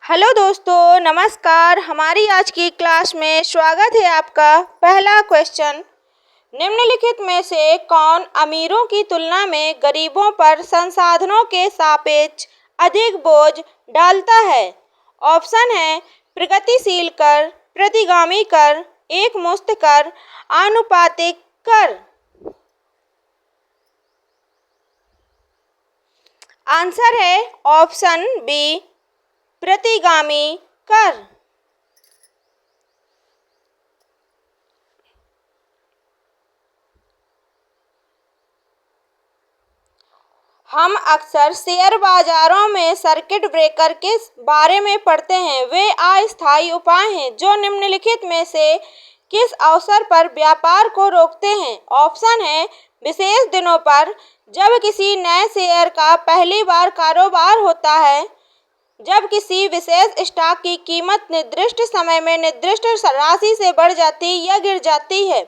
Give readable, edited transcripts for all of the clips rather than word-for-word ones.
Hello दोस्तों, नमस्कार। हमारी आज की क्लास में स्वागत है आपका। पहला क्वेश्चन, निम्नलिखित में से कौन अमीरों की तुलना में गरीबों पर संसाधनों के सापेक्ष अधिक बोझ डालता है? ऑप्शन है प्रगतिशील कर, प्रतिगामी कर, एकमुश्त कर, आनुपातिक कर। आंसर है ऑप्शन बी, प्रतिगामी कर। हम अक्सर शेयर बाजारों में सर्किट ब्रेकर के बारे में पढ़ते हैं। वे अस्थायी उपाय हैं जो निम्नलिखित में से किस अवसर पर व्यापार को रोकते हैं? ऑप्शन है विशेष दिनों पर, जब किसी नए शेयर का पहली बार कारोबार होता है, जब किसी विशेष स्टॉक की कीमत निर्दिष्ट समय में निर्दिष्ट राशि से बढ़ जाती या गिर जाती है,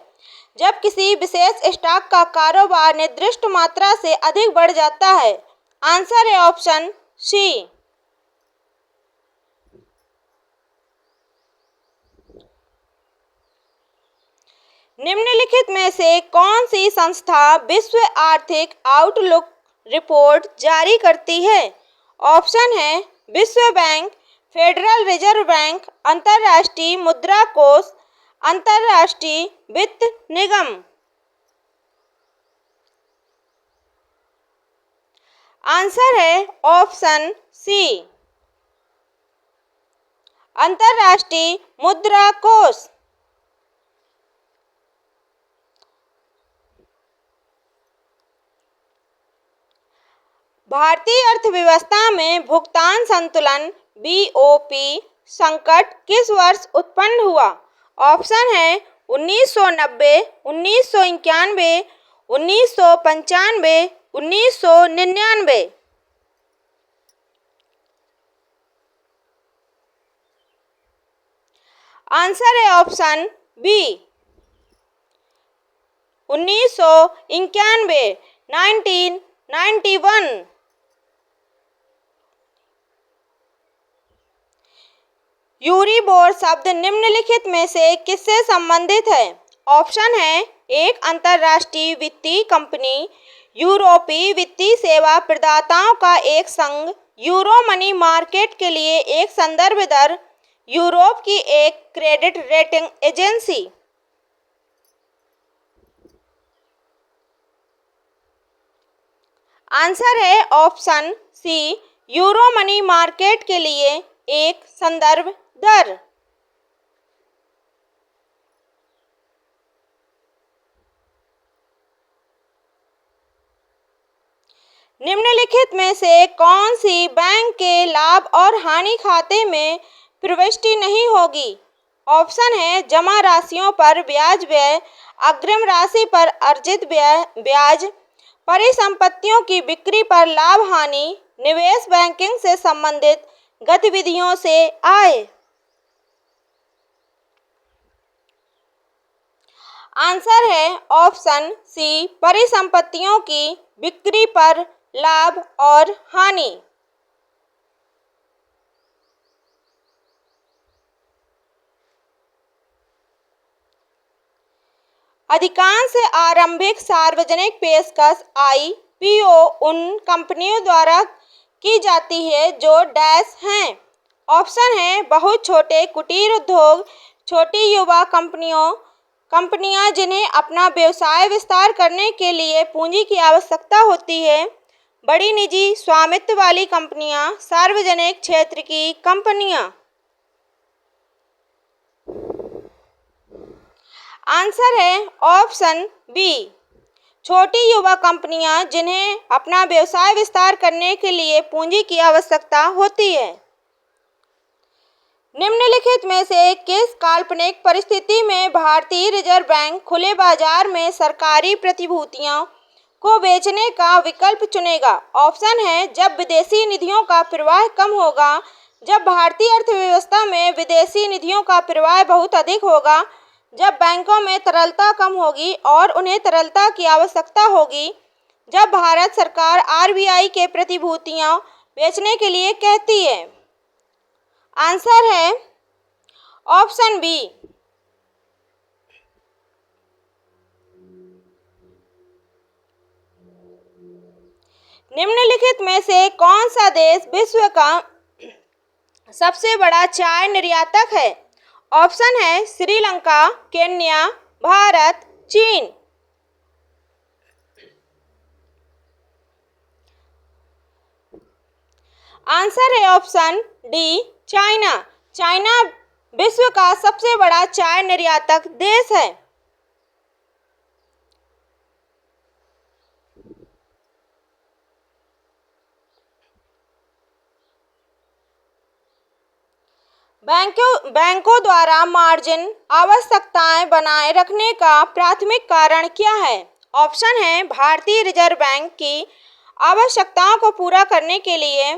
जब किसी विशेष स्टॉक का कारोबार निर्दिष्ट मात्रा से अधिक बढ़ जाता है। आंसर है ऑप्शन सी। निम्नलिखित में से कौन सी संस्था विश्व आर्थिक आउटलुक रिपोर्ट जारी करती है? ऑप्शन है विश्व बैंक, फेडरल रिजर्व बैंक, अंतर्राष्ट्रीय मुद्रा कोष, अंतर्राष्ट्रीय वित्त निगम। आंसर है ऑप्शन सी, अंतर्राष्ट्रीय मुद्रा कोष। भारतीय अर्थव्यवस्था में भुगतान संतुलन बीओपी संकट किस वर्ष उत्पन्न हुआ? ऑप्शन है 1990, 1991, 1995, 1999। आंसर है ऑप्शन बी, 1991, 1991। यूरिबोर शब्द निम्नलिखित में से किससे संबंधित है? ऑप्शन है एक अंतर्राष्ट्रीय वित्तीय कंपनी, यूरोपीय वित्तीय सेवा प्रदाताओं का एक संघ, यूरो मनी मार्केट के लिए एक संदर्भ दर, यूरोप की एक क्रेडिट रेटिंग एजेंसी। आंसर है option C, euro money market के लिए एक संदर्भ दर। निम्नलिखित में से कौन सी बैंक के लाभ और हानि खाते में प्रविष्टि नहीं होगी? ऑप्शन है जमा राशियों पर ब्याज व्यय, अग्रिम राशि पर अर्जित ब्याज, परिसंपत्तियों की बिक्री पर लाभ हानि, निवेश बैंकिंग से संबंधित गतिविधियों से आय। आंसर है ऑप्शन सी, परिसंपत्तियों की बिक्री पर लाभ और हानि। अधिकांश आरंभिक सार्वजनिक पेशकश आईपीओ उन कंपनियों द्वारा की जाती है जो डैश हैं। ऑप्शन है बहुत छोटे कुटीर उद्योग, छोटी युवा कंपनियां जिन्हें अपना व्यवसाय विस्तार करने के लिए पूंजी की आवश्यकता होती है, बड़ी निजी स्वामित्व वाली कंपनियां, सार्वजनिक क्षेत्र की कंपनियां। आंसर है ऑप्शन बी, छोटी युवा कंपनियां जिन्हें अपना व्यवसाय विस्तार करने के लिए पूंजी की आवश्यकता होती है। निम्नलिखित में से किस काल्पनिक परिस्थिति में भारतीय रिजर्व बैंक खुले बाजार में सरकारी प्रतिभूतियों को बेचने का विकल्प चुनेगा? ऑप्शन है जब विदेशी निधियों का प्रवाह कम होगा, जब भारतीय अर्थव्यवस्था में विदेशी निधियों का प्रवाह बहुत अधिक होगा, जब बैंकों में तरलता कम होगी और उन्हें तरलता की आवश्यकता होगी, जब भारत सरकार आरबीआई के प्रतिभूतियां बेचने के लिए कहती है। आंसर है ऑप्शन बी। निम्नलिखित में से कौन सा देश विश्व का सबसे बड़ा चाय निर्यातक है? ऑप्शन है श्रीलंका, केन्या, भारत, चीन। आंसर है ऑप्शन डी, चाइना। चाइना विश्व का सबसे बड़ा चाय निर्यातक देश है। बैंकों द्वारा मार्जिन आवश्यकताएं बनाए रखने का प्राथमिक कारण क्या है? ऑप्शन है भारतीय रिजर्व बैंक की आवश्यकताओं को पूरा करने के लिए,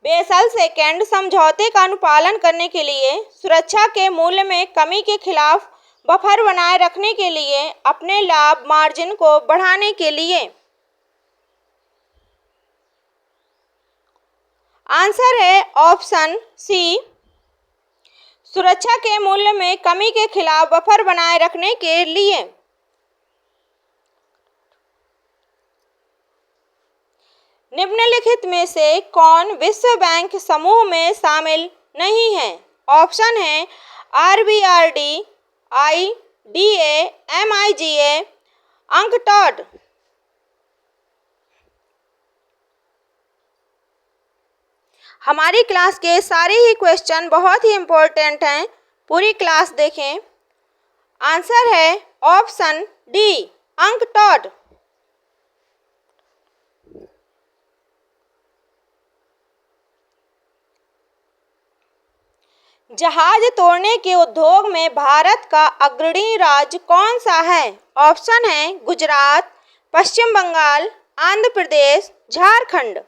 बेसल सेकंड समझौते का अनुपालन करने के लिए, सुरक्षा के मूल्य में कमी के खिलाफ बफर बनाए रखने के लिए, अपने लाभ मार्जिन को बढ़ाने के लिए। आंसर है ऑप्शन सी, सुरक्षा के मूल्य में कमी के खिलाफ बफर बनाए रखने के लिए। निम्नलिखित में से कौन विश्व बैंक समूह में शामिल नहीं है? ऑप्शन है आरबीआरडी, आईडीए, एमआईजीए, अंकटॉड। हमारी क्लास के सारे ही क्वेश्चन बहुत ही इम्पोर्टेंट हैं, पूरी क्लास देखें। आंसर है ऑप्शन डी, अंकटॉड। जहाज तोड़ने के उद्योग में भारत का अग्रणी राज्य कौन सा है? ऑप्शन है गुजरात, पश्चिम बंगाल, आंध्र प्रदेश, झारखंड।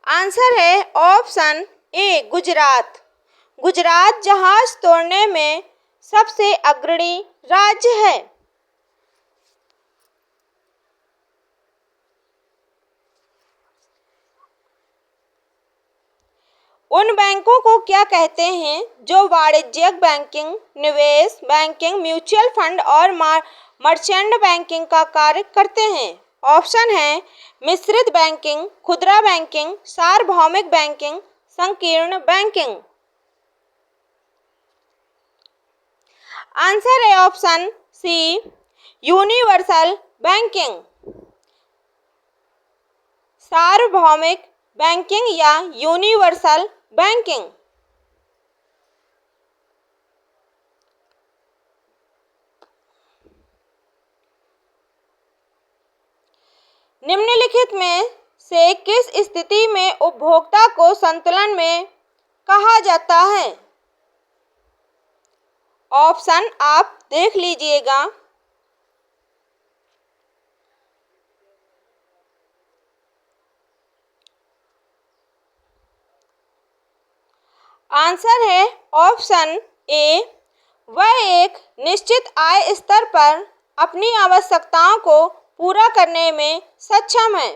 आंसर है ऑप्शन ए, गुजरात। गुजरात जहाज तोड़ने में सबसे अग्रणी राज्य है। उन बैंकों को क्या कहते हैं जो वाणिज्यिक बैंकिंग, निवेश बैंकिंग, म्यूचुअल फंड और मर्चेंट बैंकिंग का कार्य करते हैं? ऑप्शन है मिश्रित बैंकिंग, खुदरा बैंकिंग, सार्वभौमिक बैंकिंग, संकीर्ण बैंकिंग। आंसर है ऑप्शन सी, यूनिवर्सल बैंकिंग। सार्वभौमिक बैंकिंग या यूनिवर्सल बैंकिंग। निम्नलिखित में से किस स्थिति में उपभोक्ता को संतुलन में कहा जाता है? ऑप्शन आप देख लीजिएगा। आंसर है ऑप्शन ए, वह एक निश्चित आय स्तर पर अपनी आवश्यकताओं को पूरा करने में सक्षम है।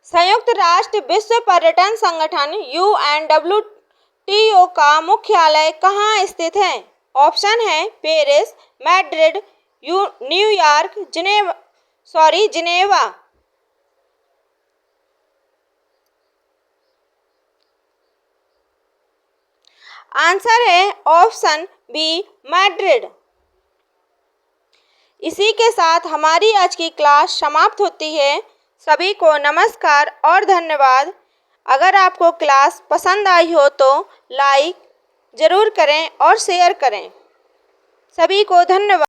संयुक्त राष्ट्र विश्व पर्यटन संगठन UNWTO का मुख्यालय कहाँ स्थित है? ऑप्शन है Paris, Madrid, New York, Geneva. Answer है ऑप्शन बी, मैड्रिड। इसी के साथ हमारी आज की क्लास समाप्त होती है। सभी को नमस्कार और धन्यवाद। अगर आपको क्लास पसंद आई हो तो लाइक ज़रूर करें और शेयर करें। सभी को धन्यवाद।